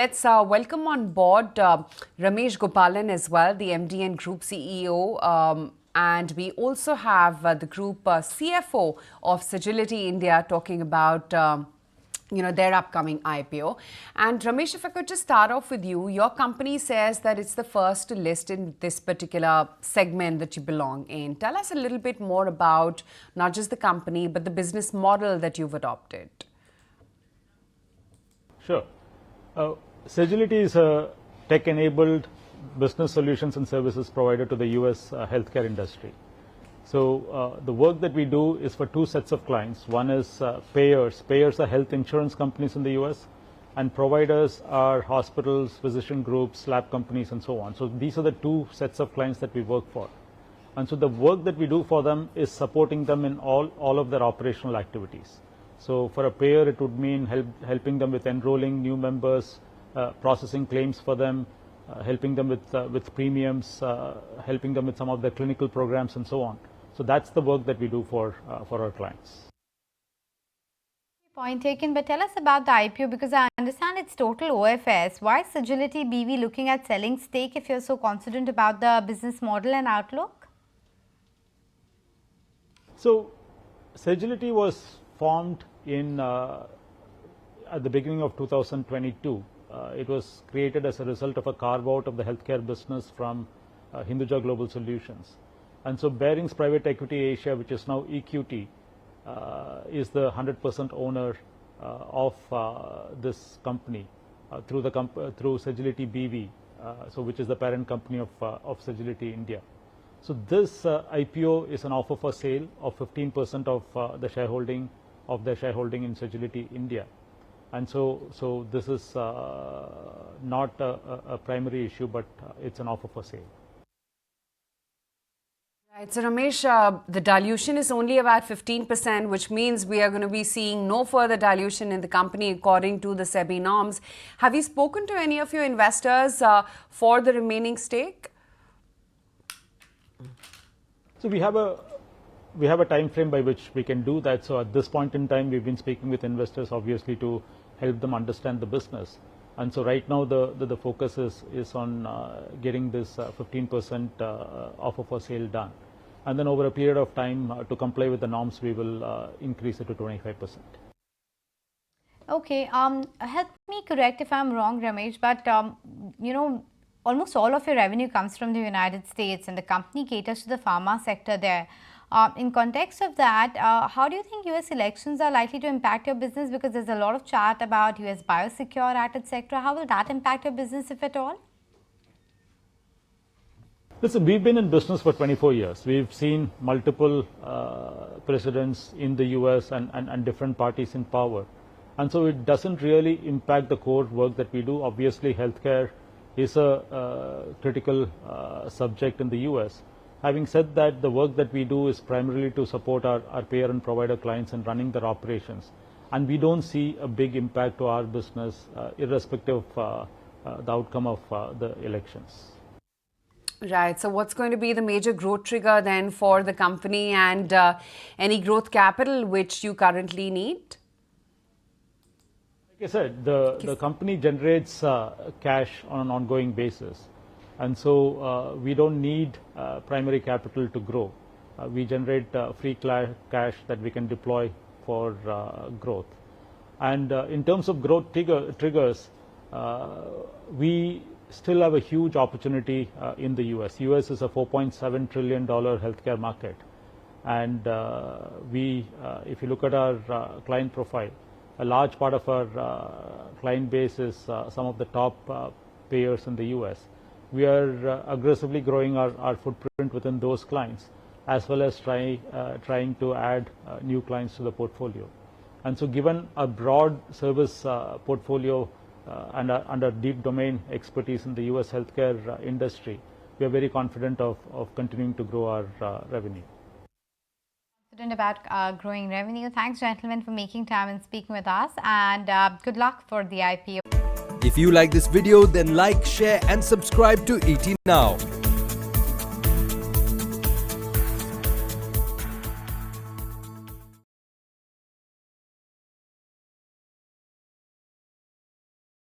Let's welcome on board Ramesh Gopalan as well, the MD and Group CEO. And we also have the Group CFO of Sagility India talking about their upcoming IPO. And Ramesh, if I could just start off with you, your company says that it's the first to list in this particular segment that you belong in. Tell us a little bit more about not just the company, but the business model that you've adopted. Sure. Sagility is a tech-enabled business solutions and services provider to the US healthcare industry. So the work that we do is for two sets of clients. One is payers. Payers are health insurance companies in the US, and providers are hospitals, physician groups, lab companies, and so on. So these are the two sets of clients that we work for. And so the work that we do for them is supporting them in all of their operational activities. So for a payer, it would mean helping them with enrolling new members, processing claims for them, helping them with premiums, helping them with some of their clinical programs, and so on. So that's the work that we do for our clients. Point taken, but tell us about the IPO, because I understand it's total OFS. Why is Sagility BV looking at selling stake if you're so confident about the business model and outlook? So Sagility was formed at the beginning of 2022. It was created as a result of a carve-out of the healthcare business from Hinduja Global Solutions. And so Barings Private Equity Asia, which is now EQT, is the 100% owner of this company through Sagility BV, which is the parent company of Sagility India. So this IPO is an offer for sale of 15% of their shareholding in Sagility India. And so this is not a primary issue, but it's an offer for sale. Right. So Ramesh, the dilution is only about 15%, which means we are going to be seeing no further dilution in the company according to the SEBI norms. Have you spoken to any of your investors for the remaining stake? So we have a time frame by which we can do that. So at this point in time, we've been speaking with investors, obviously, to help them understand the business. And so right now the focus is on getting this 15% offer for sale done. And then over a period of time, to comply with the norms, we will increase it to 25%. Okay, help me correct if I'm wrong, Ramesh, but almost all of your revenue comes from the United States, and the company caters to the pharma sector there. In context of that, how do you think US elections are likely to impact your business? Because there's a lot of chat about US biosecure at, etc. How will that impact your business, if at all? Listen, we've been in business for 24 years. We've seen multiple presidents in the US and different parties in power. And so it doesn't really impact the core work that we do. Obviously, healthcare is a critical subject in the US. Having said that, the work that we do is primarily to support our payer and provider clients in running their operations. And we don't see a big impact to our business, irrespective of the outcome of the elections. Right. So what's going to be the major growth trigger then for the company, and any growth capital which you currently need? Like I said, the company generates cash on an ongoing basis. And so we don't need primary capital to grow. We generate free cash that we can deploy for growth. And in terms of growth triggers, we still have a huge opportunity in the US. US is a $4.7 trillion healthcare market. And if you look at our client profile, a large part of our client base is some of the top payers in the US. We are aggressively growing our footprint within those clients, as well as trying to add new clients to the portfolio. And so given a broad service portfolio and our deep domain expertise in the US healthcare industry, we are very confident of continuing to grow our revenue. Confident about growing revenue. Thanks, gentlemen, for making time and speaking with us, and good luck for the IPO. If you like this video, then like, share and subscribe to ET Now.